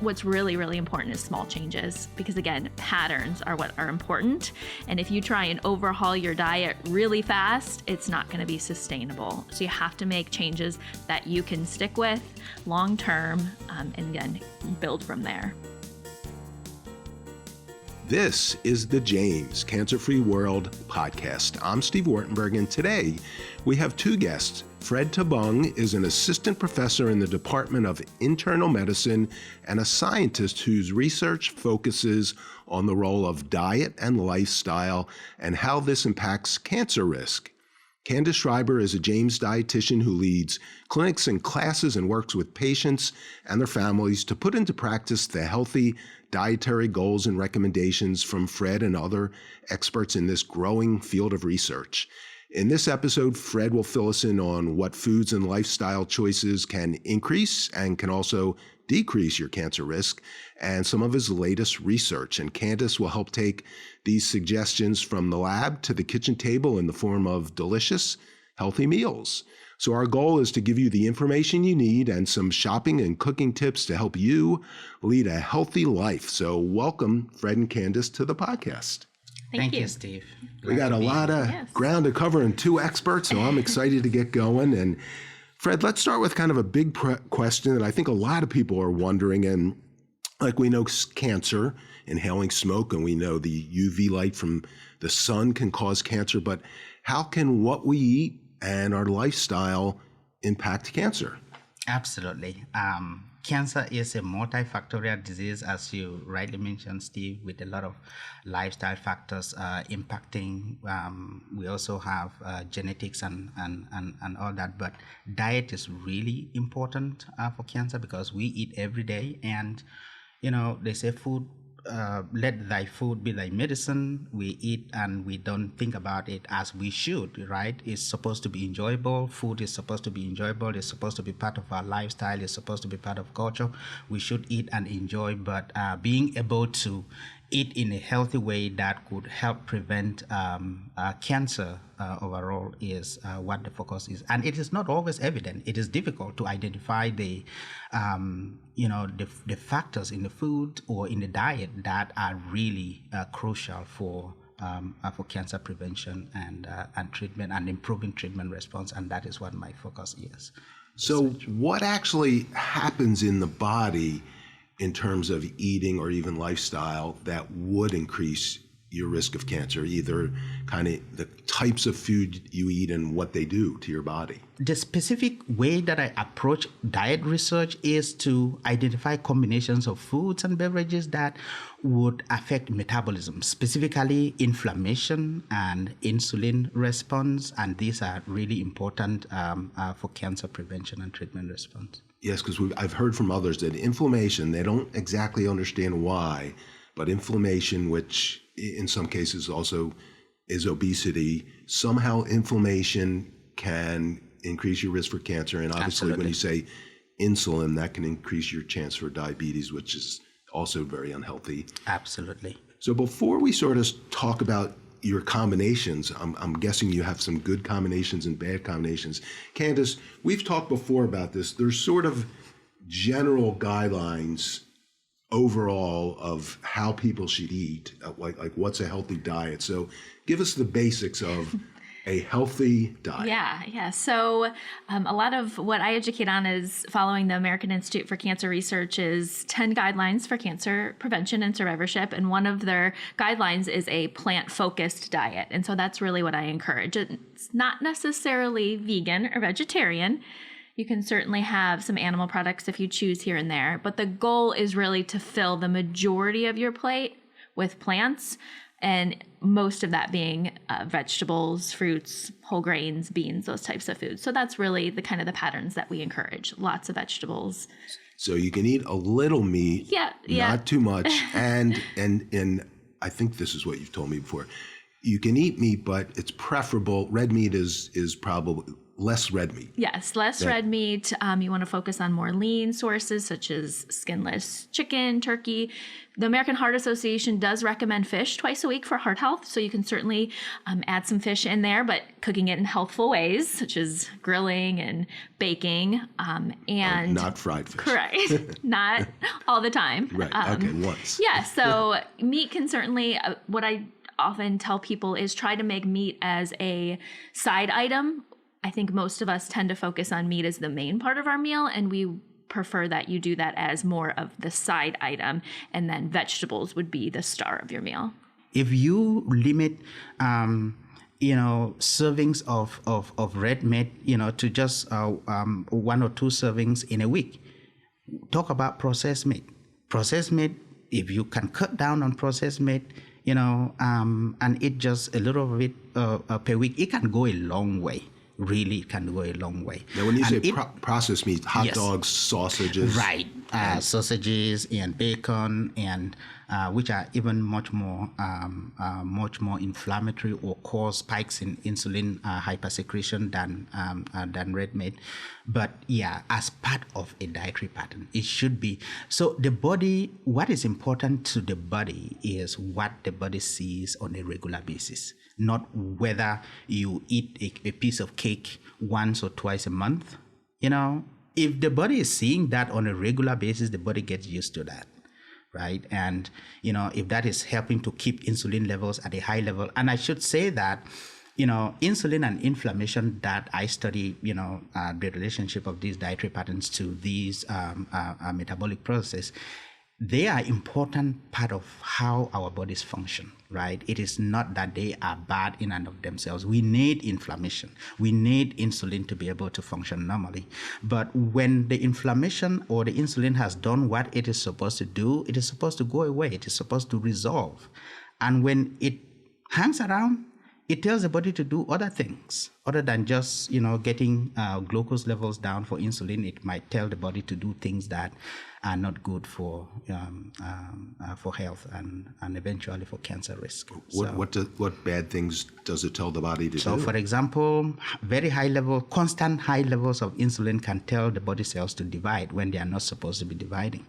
what's really, really important is small changes, because again, patterns are what are important. And if you try and overhaul your diet really fast, it's not going to be sustainable. So you have to make changes that you can stick with long term, and again, build from there. This is the James Cancer-Free World podcast. I'm Steve Wartenberg, and today we have two guests. Fred Tabung is an assistant professor in the Department of Internal Medicine and a scientist whose research focuses on the role of diet and lifestyle and how this impacts cancer risk. Candice Schreiber is a James dietitian who leads clinics and classes and works with patients and their families to put into practice the healthy dietary goals and recommendations from Fred and other experts in this growing field of research. In this episode, Fred will fill us in on what foods and lifestyle choices can increase and can also decrease your cancer risk, and some of his latest research. And Candice will help take these suggestions from the lab to the kitchen table in the form of delicious, healthy meals. So our goal is to give you the information you need and some shopping and cooking tips to help you lead a healthy life. So welcome, Fred and Candice, to the podcast. Thank you, Steve. We got a lot of ground to cover and two experts, so I'm excited to get going. And Fred, let's start with kind of a big question that I think a lot of people are wondering. And like we know cancer, inhaling smoke, and we know the UV light from the sun can cause cancer, but how can what we eat and our lifestyle impact cancer? Absolutely. Cancer is a multifactorial disease, as you rightly mentioned, Steve, with a lot of lifestyle factors impacting. We also have genetics and all that, but diet is really important for cancer because we eat every day, and they say food. Let thy food be thy medicine. We eat and we don't think about it as we should, right? It's supposed to be enjoyable. Food is supposed to be enjoyable. It's supposed to be part of our lifestyle. It's supposed to be part of culture. We should eat and enjoy, but being able to eat in a healthy way that could help prevent cancer overall is what the focus is. And it is not always evident. It is difficult to identify the factors in the food or in the diet that are really crucial for cancer prevention and treatment and improving treatment response. And that is what my focus is. So what actually happens in the body in terms of eating or even lifestyle that would increase your risk of cancer, either kind of the types of food you eat and what they do to your body? The specific way that I approach diet research is to identify combinations of foods and beverages that would affect metabolism, specifically inflammation and insulin response. And these are really important for cancer prevention and treatment response. Yes, because I've heard from others that inflammation, they don't exactly understand why, but inflammation, which in some cases also is obesity, somehow inflammation can increase your risk for cancer. And obviously when you say insulin, that can increase your chance for diabetes, which is also very unhealthy. Absolutely. So before we sort of talk about your combinations, I'm guessing you have some good combinations and bad combinations. Candice, we've talked before about this. There's sort of general guidelines overall of how people should eat, like what's a healthy diet. So give us the basics of a healthy diet. Yeah. So a lot of what I educate on is following the American Institute for Cancer Research's 10 guidelines for cancer prevention and survivorship. And one of their guidelines is a plant-focused diet. And so that's really what I encourage. It's not necessarily vegan or vegetarian. You can certainly have some animal products if you choose here and there. But the goal is really to fill the majority of your plate with plants, and most of that being vegetables, fruits, whole grains, beans, those types of foods. So that's really the kind of the patterns that we encourage. Lots of vegetables. So you can eat a little meat, not too much, and I think this is what you've told me before. You can eat meat, but it's preferable. Red meat is probably less red meat. Yes, less red meat. You want to focus on more lean sources such as skinless chicken, turkey. The American Heart Association does recommend fish twice a week for heart health, so you can certainly add some fish in there, but cooking it in healthful ways, such as grilling and baking, and not fried fish. Correct, not all the time. Right. Okay. Once. Yeah. So meat can certainly. What I often tell people is try to make meat as a side item. I think most of us tend to focus on meat as the main part of our meal, and we prefer that you do that as more of the side item, and then vegetables would be the star of your meal. If you limit, servings of red meat, to just 1 or 2 servings in a week, talk about processed meat. Processed meat, if you can cut down on processed meat, and eat just a little bit per week, it can go a long way. Really can go a long way. Now, when you say processed meat, hot dogs, sausages. Right. Sausages and bacon, and which are even much more inflammatory or cause spikes in insulin hypersecretion than red meat. But yeah, as part of a dietary pattern, it should be. So the body, what is important to the body is what the body sees on a regular basis, not whether you eat a piece of cake once or twice a month. If the body is seeing that on a regular basis, the body gets used to that, right? And, if that is helping to keep insulin levels at a high level, and I should say that, insulin and inflammation, that I study, the relationship of these dietary patterns to these metabolic processes, they are important part of how our bodies function, right? It is not that they are bad in and of themselves. We need inflammation. We need insulin to be able to function normally. But when the inflammation or the insulin has done what it is supposed to do, it is supposed to go away. It is supposed to resolve. And when it hangs around, it tells the body to do other things other than just, getting glucose levels down for insulin. It might tell the body to do things that are not good for health and eventually for cancer risk. What bad things does it tell the body to do? So, for example, constant high levels of insulin can tell the body cells to divide when they are not supposed to be dividing.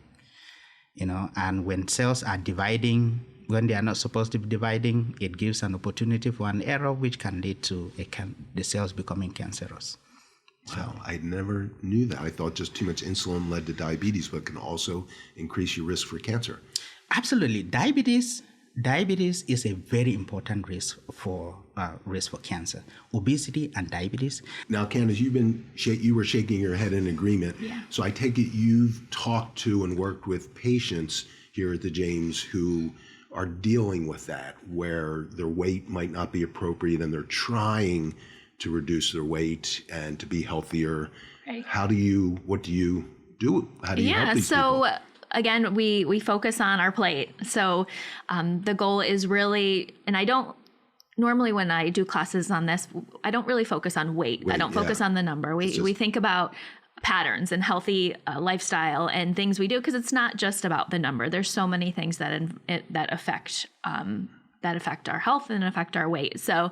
And when cells are dividing, when they are not supposed to be dividing, it gives an opportunity for an error, which can lead to the cells becoming cancerous. Wow, I never knew that. I thought just too much insulin led to diabetes, but can also increase your risk for cancer. Absolutely. Diabetes is a very important risk for cancer. Obesity and diabetes. Now, Candice, you were shaking your head in agreement. Yeah. So I take it you've talked to and worked with patients here at the James who are dealing with that, where their weight might not be appropriate and they're trying to reduce their weight and to be healthier. Right. What do you do? How do you help these people? Again, we focus on our plate. So the goal is really, and I don't, normally when I do classes on this, I don't really focus on weight. I don't focus on the number. We think about patterns and healthy lifestyle and things we do, because it's not just about the number. There's so many things that affect our health and affect our weight. So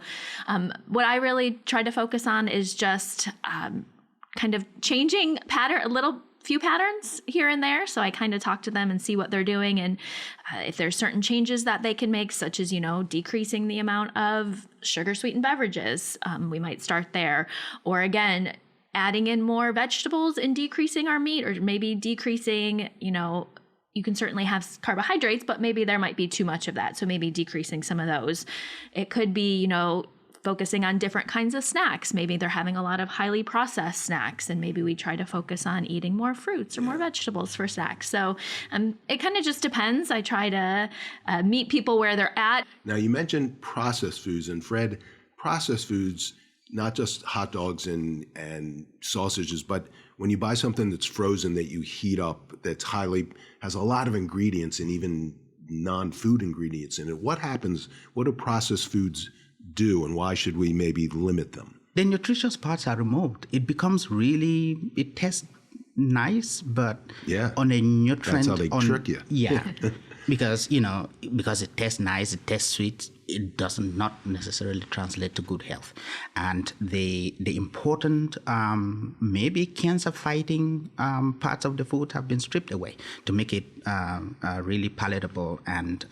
what I really try to focus on is just kind of changing few patterns here and there. So I kind of talk to them and see what they're doing, and if there's certain changes that they can make, such as, decreasing the amount of sugar sweetened beverages, we might start there. Or again, adding in more vegetables and decreasing our meat, or maybe decreasing, you can certainly have carbohydrates, but maybe there might be too much of that. So maybe decreasing some of those. It could be, focusing on different kinds of snacks. Maybe they're having a lot of highly processed snacks, and maybe we try to focus on eating more fruits or more vegetables for snacks. So it kind of just depends. I try to meet people where they're at. Now, you mentioned processed foods, and Fred, processed foods, not just hot dogs and sausages, but when you buy something that's frozen that you heat up, has a lot of ingredients and even non-food ingredients in it. What do processed foods do, and why should we maybe limit them? The nutritious parts are removed. It becomes it tastes nice, but on a nutrient. That's how they trick you. Yeah. because it tastes nice, it tastes sweet, it does not necessarily translate to good health. And the important maybe cancer fighting parts of the food have been stripped away to make it really palatable and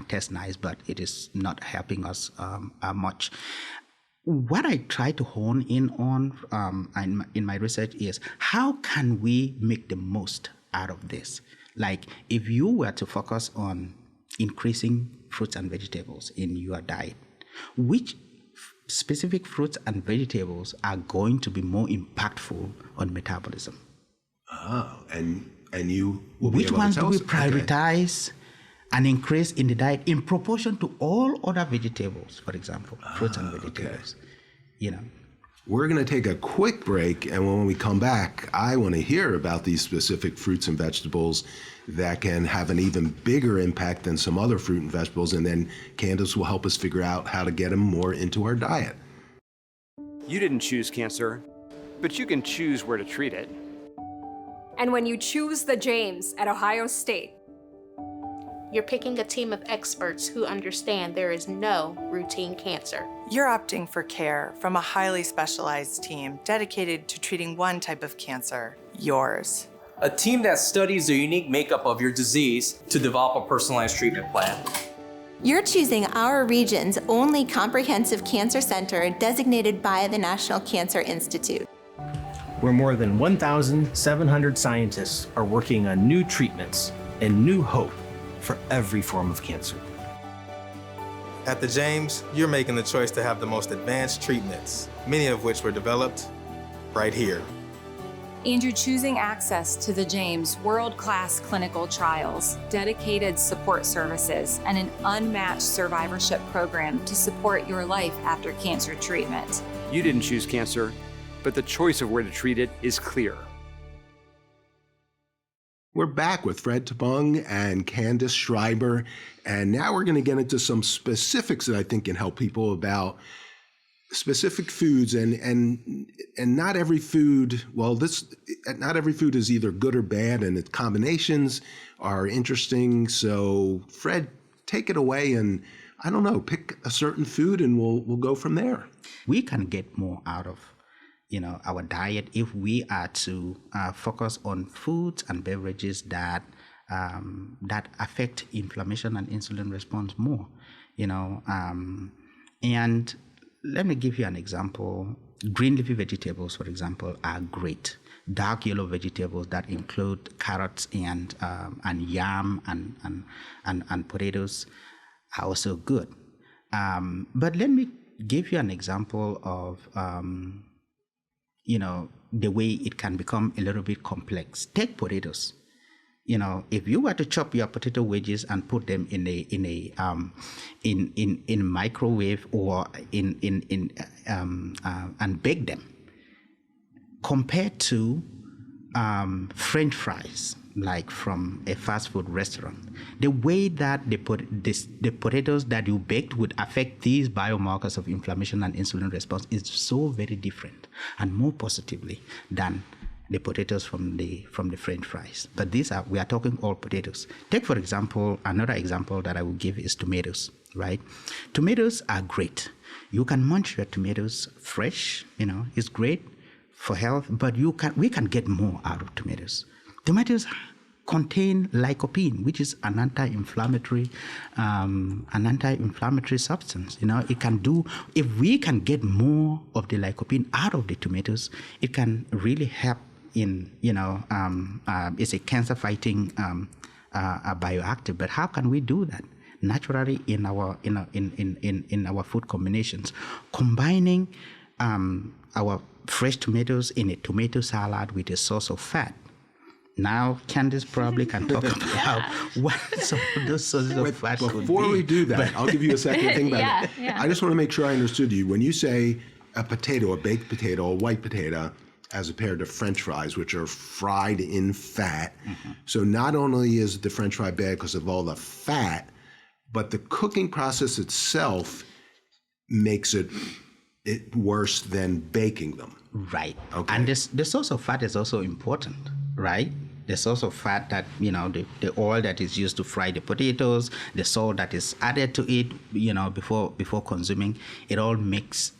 taste nice, but it is not helping us much. What I try to hone in on in my research is how can we make the most out of this? Like if you were to focus on increasing fruits and vegetables in your diet, which specific fruits and vegetables are going to be more impactful on metabolism? Oh, and you will be which able ones to do tell we us? prioritize and increase in the diet in proportion to all other vegetables, for example, fruits and vegetables, We're going to take a quick break, and when we come back, I want to hear about these specific fruits and vegetables that can have an even bigger impact than some other fruit and vegetables, and then Candice will help us figure out how to get them more into our diet. You didn't choose cancer, but you can choose where to treat it. And when you choose the James at Ohio State, you're picking a team of experts who understand there is no routine cancer. You're opting for care from a highly specialized team dedicated to treating one type of cancer, yours. A team that studies the unique makeup of your disease to develop a personalized treatment plan. You're choosing our region's only comprehensive cancer center designated by the National Cancer Institute. Where more than 1,700 scientists are working on new treatments and new hope for every form of cancer. At the James, you're making the choice to have the most advanced treatments, many of which were developed right here. and you're choosing access to the James world-class clinical trials, dedicated support services, and an unmatched survivorship program to support your life after cancer treatment. You didn't choose cancer, but the choice of where to treat it is clear. We're back with Fred Tabung and Candice Schreiber, and now we're going to get into some specifics that I think can help people about specific foods and not every food. Well, not every food is either good or bad, and its combinations are interesting. So, Fred, take it away, and I don't know, pick a certain food, and we'll go from there. We can get more out of our diet if we are to focus on foods and beverages that affect inflammation and insulin response more. And let me give you an example. Green leafy vegetables, for example, are great. Dark yellow vegetables that include carrots and yam and potatoes are also good. But let me give you an example of the way it can become a little bit complex. Take potatoes. If you were to chop your potato wedges and put them in microwave or and bake them, compared to French fries, like from a fast food restaurant, the way that the potatoes that you baked would affect these biomarkers of inflammation and insulin response is so very different and more positively than the potatoes from the French fries. But we are talking all potatoes. Take, for example, another example that I will give is tomatoes, right? Tomatoes are great. You can munch your tomatoes fresh, it's great for health, but we can get more out of tomatoes. Tomatoes contain lycopene, which is an anti-inflammatory substance. It can do, if we can get more of the lycopene out of the tomatoes, it can really help in, it's a cancer-fighting bioactive. But how can we do that? Naturally, in our food combinations, combining our fresh tomatoes in a tomato salad with a source of fat. Now, Candice probably can talk about what some of those sources of fat could be. Before we do that, I'll give you a second to think about it. Yeah. I just want to make sure I understood you. When you say a potato, a baked potato, a white potato, as compared to French fries, which are fried in fat. Mm-hmm. So not only is the French fry bad because of all the fat, but the cooking process itself makes it worse than baking them. Right. Okay. And the source of fat is also important, right? there's also fat that, the oil that is used to fry the potatoes, the salt that is added to it, before consuming, it all makes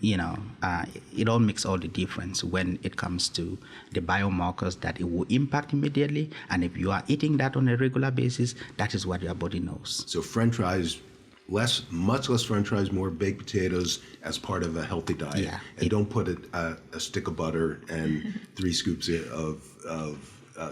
it all makes all the difference when it comes to the biomarkers that it will impact immediately. And if you are eating that on a regular basis, that is what your body knows. So French fries, much less French fries, more baked potatoes as part of a healthy diet. Yeah, and don't put a stick of butter and 3 scoops of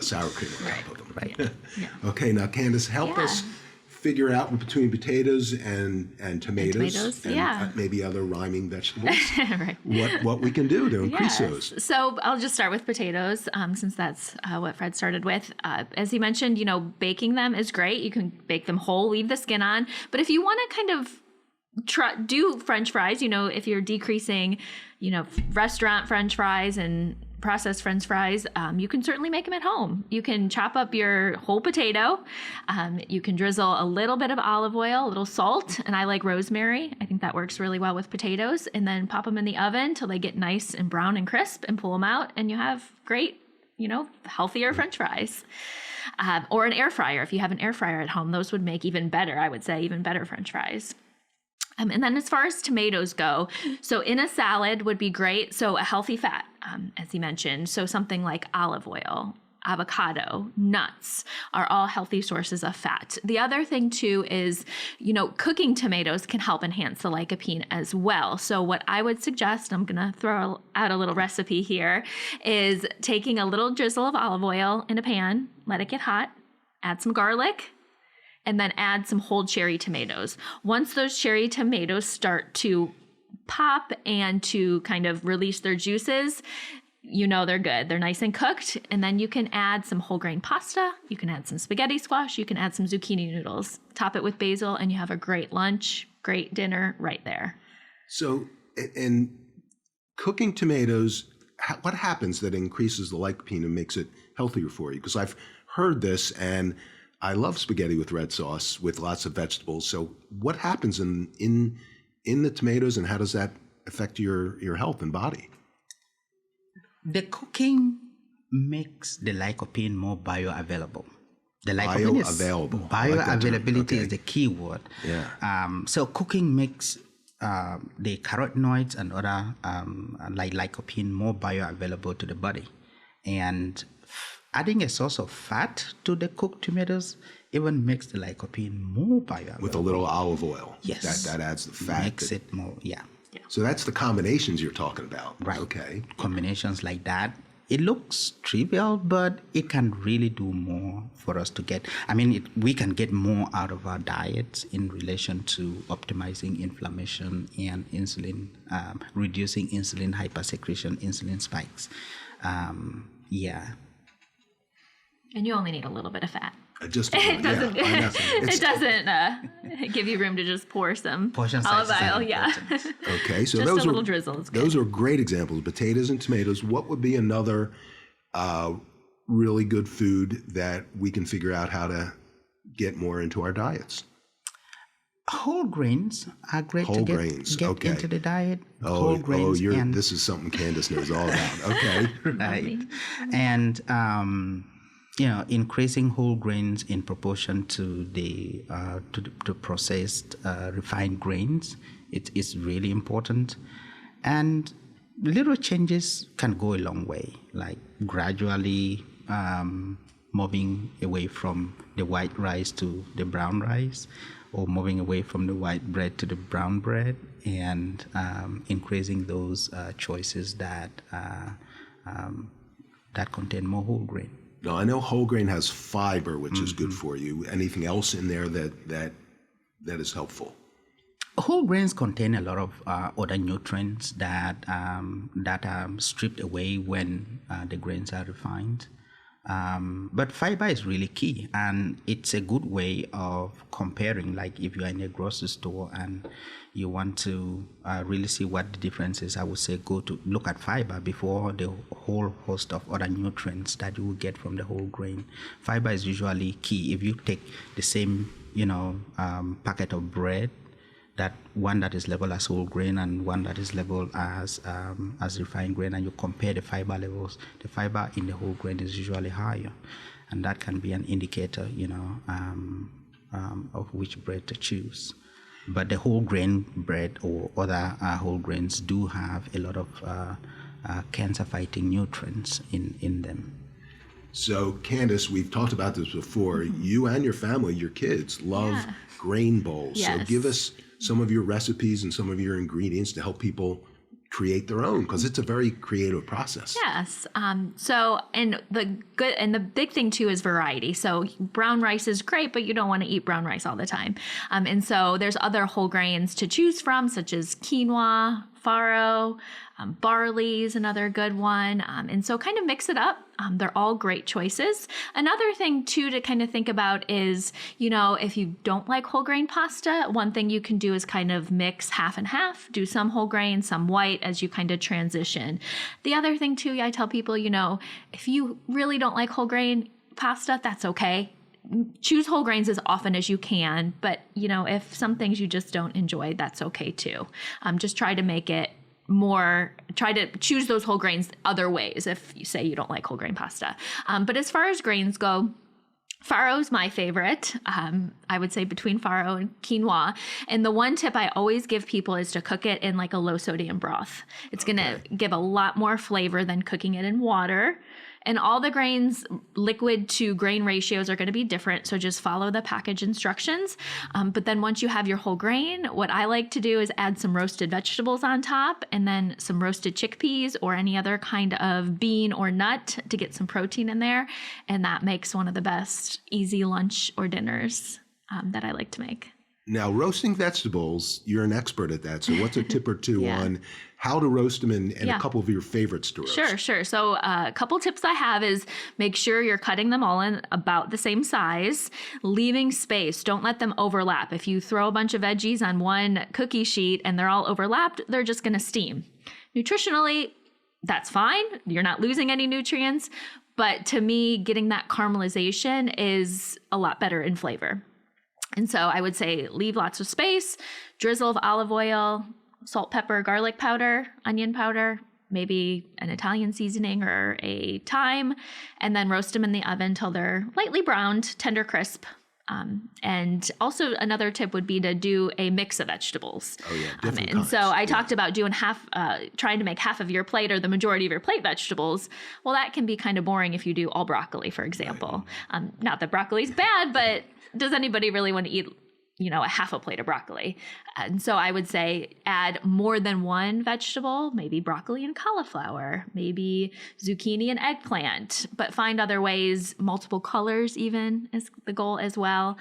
sour cream on top of them. Right. Yeah. Okay, now Candice, help us figure out between potatoes and tomatoes and maybe other rhyming vegetables right. what we can do to increase those. So I'll just start with potatoes since that's what Fred started with. As he mentioned, baking them is great. You can bake them whole, leave the skin on. But if you want to kind of do French fries, if you're decreasing, restaurant French fries and processed French fries, you can certainly make them at home. You can chop up your whole potato. You can drizzle a little bit of olive oil, a little salt, and I like rosemary. I think that works really well with potatoes. And then pop them in the oven till they get nice and brown and crisp, and pull them out, and you have great, healthier French fries. Or an air fryer. If you have an air fryer at home, those would make even better, I would say, even better French fries. And then as far as tomatoes go, so in a salad would be great. So a healthy fat, as he mentioned. So something like olive oil, avocado, nuts are all healthy sources of fat. The other thing too is, cooking tomatoes can help enhance the lycopene as well. So what I would suggest, I'm going to throw out a little recipe here, is taking a little drizzle of olive oil in a pan, let it get hot, add some garlic, and then add some whole cherry tomatoes. Once those cherry tomatoes start to pop and to kind of release their juices, they're good. They're nice and cooked. And then you can add some whole grain pasta. You can add some spaghetti squash. You can add some zucchini noodles. Top it with basil, and you have a great lunch, great dinner right there. So in cooking tomatoes, what happens that increases the lycopene and makes it healthier for you? Because I've heard this, and I love spaghetti with red sauce with lots of vegetables. So what happens in the tomatoes, and how does that affect your health and body? The cooking makes the lycopene more bioavailable. The lycopene bioavailability is the key word. Yeah. So cooking makes the carotenoids and other like lycopene more bioavailable to the body, and adding a source of fat to the cooked tomatoes even makes the lycopene more bioavailable. With a little olive oil. Yes. That adds the fat. Makes it more, yeah. So that's the combinations you're talking about. Right. Okay. Combinations like that. It looks trivial, but it can really do more for us to get. We can get more out of our diets in relation to optimizing inflammation and insulin, reducing insulin hypersecretion, insulin spikes. And you only need a little bit of fat. Just it doesn't. It doesn't give you room to just pour some olive oil. Yeah. Okay, so just those a little drizzle. Those are great examples. Potatoes and tomatoes. What would be another really good food that we can figure out how to get more into our diets? Whole grains are great to get into the diet. Whole grains. This is something Candice knows all about. Okay. Right. And increasing whole grains in proportion to the processed refined grains, it is really important. And little changes can go a long way, like gradually moving away from the white rice to the brown rice, or moving away from the white bread to the brown bread, and increasing those choices that contain more whole grain. Now, I know whole grain has fiber, which is good for you. Anything else in there that is helpful? Whole grains contain a lot of other nutrients that are stripped away when the grains are refined. But fiber is really key, and it's a good way of comparing. Like if you are in a grocery store and you want to really see what the difference is, I would say go to look at fiber before the whole host of other nutrients that you will get from the whole grain. Fiber is usually key. If you take the same packet of bread, that one that is labeled as whole grain and one that is labeled as refined grain, and you compare the fiber levels, the fiber in the whole grain is usually higher, and that can be an indicator, of which bread to choose. But the whole grain bread or other whole grains do have a lot of cancer-fighting nutrients in them. So, Candice, we've talked about this before. You and your family, your kids, love grain bowls. Yes. So give us some of your recipes and some of your ingredients to help people create their own, because it's a very creative process. Yes. And the big thing too is variety. So brown rice is great, but you don't want to eat brown rice all the time. And so there's other whole grains to choose from, such as quinoa, farro, barley is another good one. And so kind of mix it up. They're all great choices. Another thing too to kind of think about is, if you don't like whole grain pasta, one thing you can do is kind of mix half and half, do some whole grain, some white as you kind of transition. The other thing too, I tell people, if you really don't like whole grain pasta, that's okay. Choose whole grains as often as you can, but if some things you just don't enjoy, that's okay too. Just try to make it try to choose those whole grains other ways if you say you don't like whole grain pasta. But as far as grains go, farro is my favorite. I would say between farro and quinoa. And the one tip I always give people is to cook it in like a low sodium broth. It's going to give a lot more flavor than cooking it in water. And all the grains, liquid to grain ratios are going to be different. So just follow the package instructions. But then once you have your whole grain, what I like to do is add some roasted vegetables on top and then some roasted chickpeas or any other kind of bean or nut to get some protein in there. And that makes one of the best easy lunch or dinners that I like to make. Now, roasting vegetables, you're an expert at that. So what's a tip or two on how to roast them and a couple of your favorites to roast? Sure. So a couple tips I have is make sure you're cutting them all in about the same size, leaving space. Don't let them overlap. If you throw a bunch of veggies on one cookie sheet and they're all overlapped, they're just going to steam. Nutritionally, that's fine. You're not losing any nutrients. But to me, getting that caramelization is a lot better in flavor. And so I would say leave lots of space, drizzle of olive oil, salt, pepper, garlic powder, onion powder, maybe an Italian seasoning or a thyme, and then roast them in the oven till they're lightly browned, tender crisp. And also another tip would be to do a mix of vegetables. Oh yeah, different and kinds. so I talked about doing trying to make half of your plate or the majority of your plate vegetables. Well, that can be kind of boring if you do all broccoli, for example. Right. Not that broccoli's bad, but does anybody really want to eat, a half a plate of broccoli? And so I would say add more than one vegetable, maybe broccoli and cauliflower, maybe zucchini and eggplant, but find other ways, multiple colors even is the goal as well,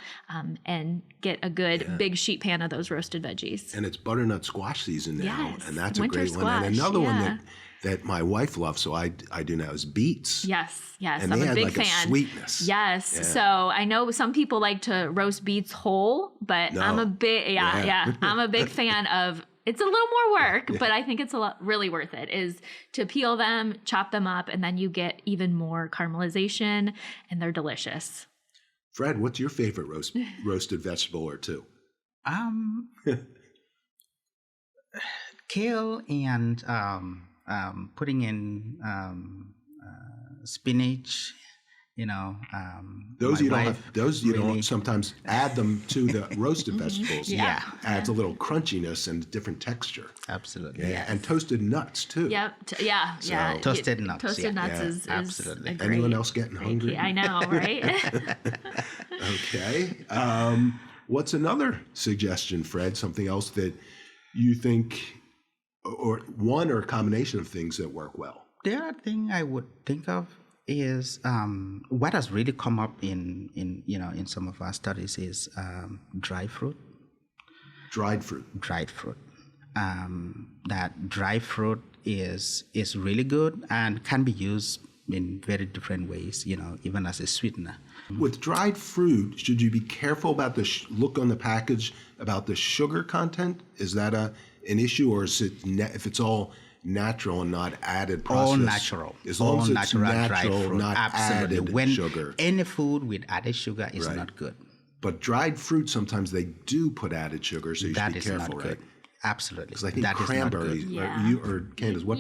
and get a good big sheet pan of those roasted veggies. And it's butternut squash season now, and that's winter a great squash, one. And another one that my wife loves, so I do now, is beets. Yes, and I'm they a had big like fan. A sweetness. Yes, Yeah. so I know some people like to roast beets whole, but I'm a big I'm a big fan of. It's a little more work, but I think it's really worth it. Is to peel them, chop them up, and then you get even more caramelization, and they're delicious. Fred, what's your favorite roasted vegetable or two? Kale and putting in spinach, those you don't sometimes add them to the roasted vegetables. Adds a little crunchiness and different texture. Absolutely. Yeah. And toasted nuts too. Yep. Toasted nuts. Toasted nuts is absolutely. Anyone else getting hungry? I know, right? Okay. What's another suggestion, Fred? Something else that you think, or one or a combination of things that work well? The other thing I would think of is what has really come up in some of our studies is dried fruit. Dried fruit. That dry fruit is really good and can be used in very different ways, even as a sweetener. With dried fruit, should you be careful about the look on the package about the sugar content? Is that an issue, or is it if it's all natural and not added processed? All natural. As long all as it's natural natural, dried fruit. not Absolutely. added When sugar. Any food with added sugar is not good. But dried fruit, sometimes they do put added sugar, so you should be careful, right? Absolutely. Because I think that cranberries, or Candice, what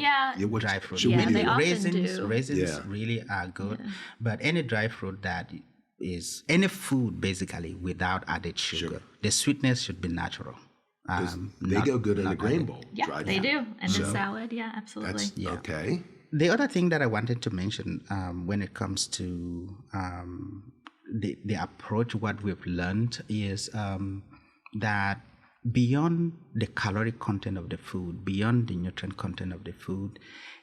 dry fruit. should we they do? often do. Raisins really are good, but any dry fruit that is any food basically without added sugar. The sweetness should be natural. They go good in a grain bowl. Yeah, dried they fruit. do. And the salad, absolutely. Okay. The other thing that I wanted to mention when it comes to the approach, what we've learned is that beyond the caloric content of the food, beyond the nutrient content of the food,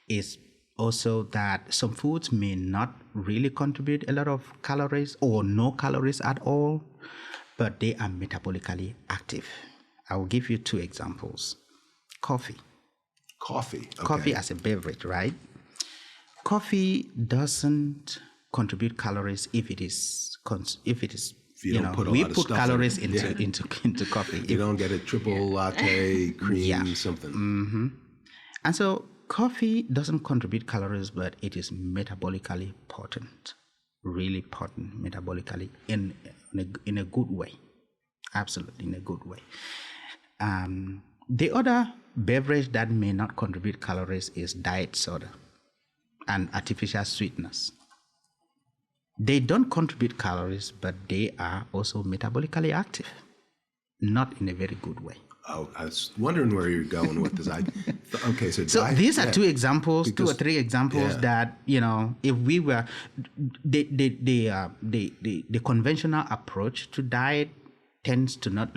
is also that some foods may not really contribute a lot of calories or no calories at all, but they are metabolically active. I will give you 2 examples. Coffee. Coffee. Okay. Coffee as a beverage, right? Coffee doesn't contribute calories if it is we put calories into coffee. You don't get a triple latte, cream, something. Mm-hmm. And so coffee doesn't contribute calories, but it is metabolically potent, really potent metabolically in a good way. Absolutely, in a good way. The other beverage that may not contribute calories is diet soda and artificial sweeteners. They don't contribute calories, but they are also metabolically active, not in a very good way. Oh, I was wondering where you're going with this. Okay, so these are 2 examples, 2 or 3 examples that, if we were the conventional approach to diet tends to not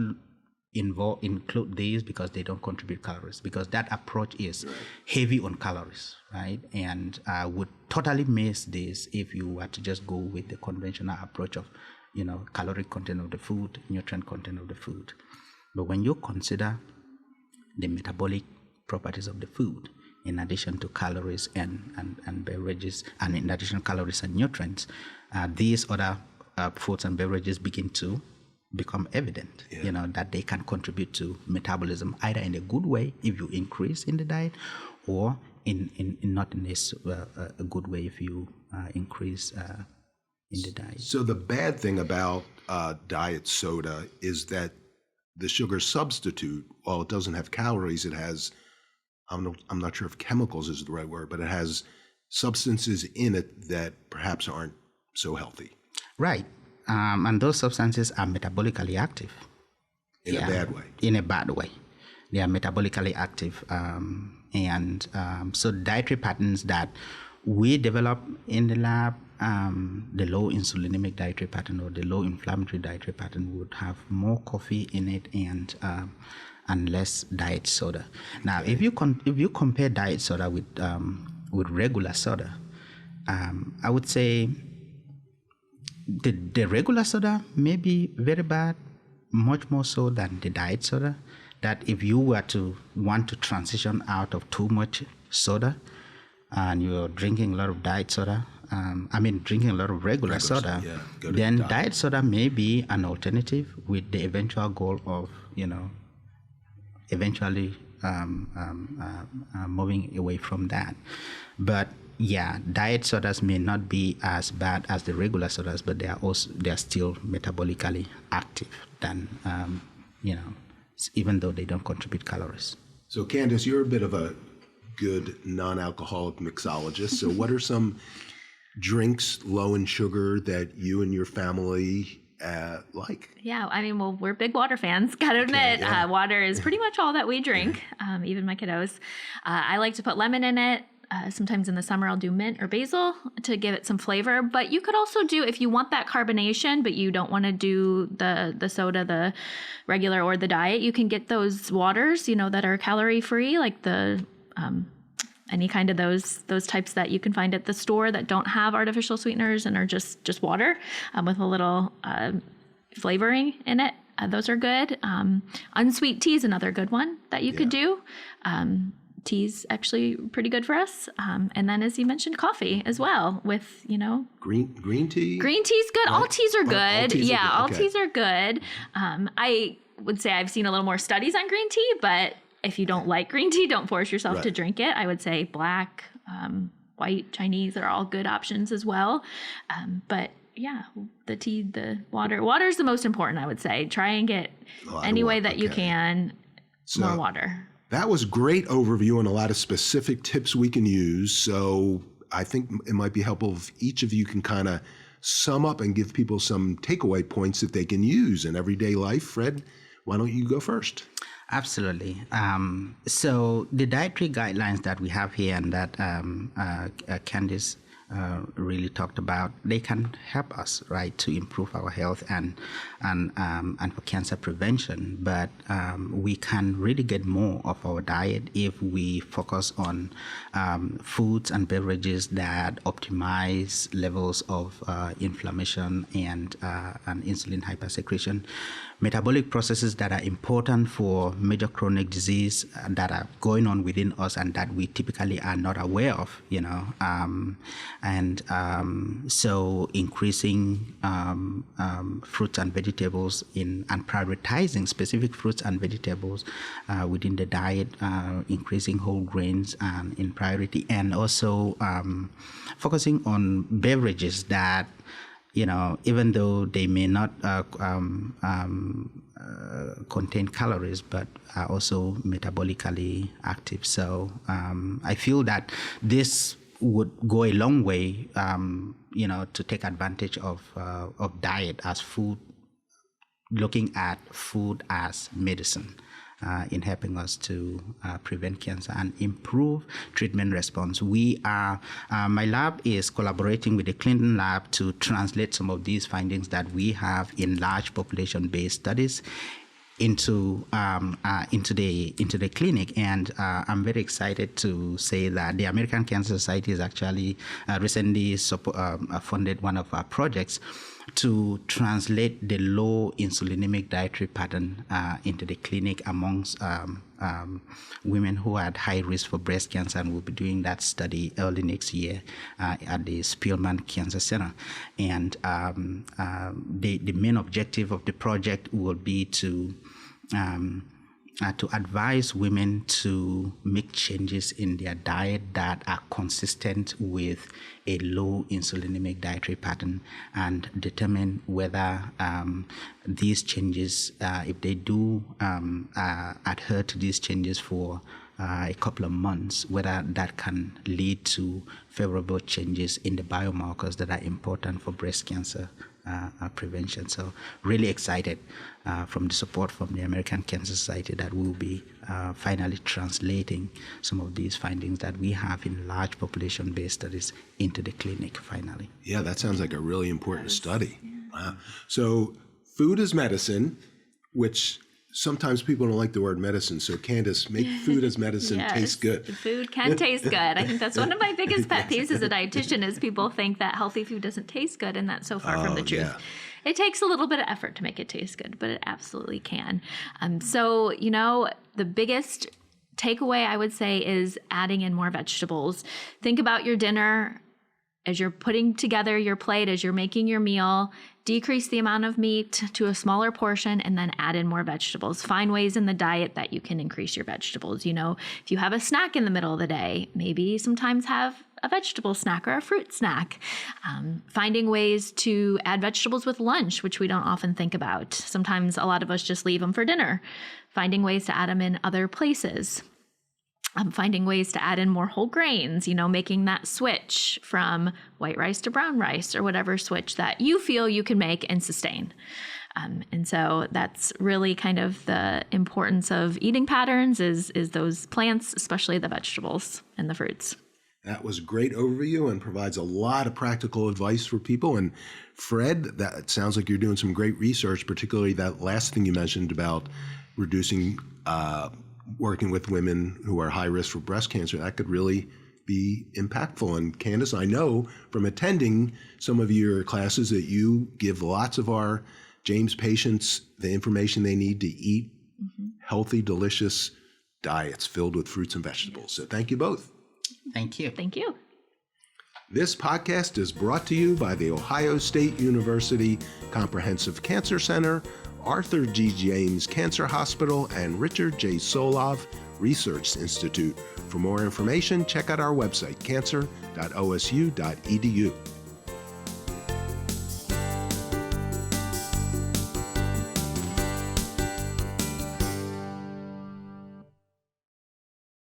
include these because they don't contribute calories, because that approach is heavy on calories, right? And would totally miss this if you were to just go with the conventional approach of, caloric content of the food, nutrient content of the food. But when you consider the metabolic properties of the food, in addition to calories and beverages, and in addition to calories and nutrients, these other foods and beverages begin to become evident, that they can contribute to metabolism either in a good way if you increase in the diet, or in not in a good way if you increase in the diet. So the bad thing about diet soda is that the sugar substitute, while it doesn't have calories, it has, I'm not sure if chemicals is the right word, but it has substances in it that perhaps aren't so healthy. Right. And those substances are metabolically active. In a bad way. In a bad way. They are metabolically active. So dietary patterns that we develop in the lab, the low insulinemic dietary pattern or the low inflammatory dietary pattern would have more coffee in it and less diet soda. Now, if you compare diet soda with regular soda, I would say the regular soda may be very bad, much more so than the diet soda. That if you were to want to transition out of too much soda and you're drinking a lot of diet soda, drinking a lot of regular soda, then diet soda may be an alternative with the eventual goal of, eventually moving away from that. But diet sodas may not be as bad as the regular sodas, but they are still metabolically active than, even though they don't contribute calories. So Candice, you're a bit of a good non-alcoholic mixologist. So what are some drinks low in sugar that you and your family like? Yeah, we're big water fans, gotta admit. Water is pretty much all that we drink, even my kiddos. I like to put lemon in it. Sometimes in the summer I'll do mint or basil to give it some flavor. But you could also do, if you want that carbonation, but you don't want to do the soda, the regular or the diet, you can get those waters, that are calorie free, like the any kind of those types that you can find at the store that don't have artificial sweeteners and are just water with a little flavoring in it. Those are good. Unsweet tea is another good one that you could do. Tea's actually pretty good for us. And then, as you mentioned, coffee as well with, Green tea? Green tea's good. All teas are good. All Okay. teas are good. I would say I've seen a little more studies on green tea, but if you don't like green tea, don't force yourself to drink it. I would say black, white, Chinese are all good options as well. But the tea, the water. Water is the most important, I would say. Try and get any way that you can more water. That was great overview and a lot of specific tips we can use. So I think it might be helpful if each of you can kind of sum up and give people some takeaway points that they can use in everyday life. Fred, why don't you go first? Absolutely. So the dietary guidelines that we have here and that Candice really talked about, they can help us, right, to improve our health and for cancer prevention. But we can really get more of our diet if we focus on foods and beverages that optimize levels of inflammation and insulin hypersecretion. Metabolic processes that are important for major chronic disease that are going on within us and that we typically are not aware of, so increasing fruits and vegetables and prioritizing specific fruits and vegetables within the diet, increasing whole grains in priority, and also focusing on beverages that, even though they may not contain calories, but are also metabolically active. So I feel that this would go a long way, to take advantage of diet as food, looking at food as medicine. In helping us to prevent cancer and improve treatment response. My lab is collaborating with the Clinton lab to translate some of these findings that we have in large population-based studies into the clinic, and I'm very excited to say that the American Cancer Society has actually recently funded one of our projects to translate the low insulinemic dietary pattern into the clinic amongst women who are at high risk for breast cancer, and we'll be doing that study early next year at the Spielman Cancer Center. And the main objective of the project will be to advise women to make changes in their diet that are consistent with a low insulinemic dietary pattern, and determine whether these changes, if they do adhere to these changes for a couple of months, whether that can lead to favorable changes in the biomarkers that are important for breast cancer prevention. So really excited from the support from the American Cancer Society that we'll be finally translating some of these findings that we have in large population-based studies into the clinic finally. Yeah, that sounds like a really important study. Wow. So food is medicine, which sometimes people don't like the word medicine. So Candice, make food as medicine taste good. Food can taste good. I think that's one of my biggest pet peeves as a dietitian is people think that healthy food doesn't taste good, and that's so far from the truth. Yeah. It takes a little bit of effort to make it taste good, but it absolutely can. So, the biggest takeaway I would say is adding in more vegetables. Think about your dinner as you're putting together your plate, as you're making your meal. Decrease the amount of meat to a smaller portion and then add in more vegetables. Find ways in the diet that you can increase your vegetables. If you have a snack in the middle of the day, maybe sometimes have a vegetable snack or a fruit snack. Finding ways to add vegetables with lunch, which we don't often think about. Sometimes a lot of us just leave them for dinner. Finding ways to add them in other places. Finding ways to add in more whole grains, making that switch from white rice to brown rice or whatever switch that you feel you can make and sustain. And so that's really kind of the importance of eating patterns is those plants, especially the vegetables and the fruits. That was a great overview and provides a lot of practical advice for people. And Fred, that sounds like you're doing some great research, particularly that last thing you mentioned about reducing working with women who are high risk for breast cancer. That could really be impactful. And Candice, I know from attending some of your classes that you give lots of our James patients the information they need to eat healthy, delicious diets filled with fruits and vegetables. So thank you both. Thank you. Thank you. This podcast is brought to you by the Ohio State University Comprehensive Cancer Center, Arthur G. James Cancer Hospital, and Richard J. Solove Research Institute. For more information, check out our website, cancer.osu.edu.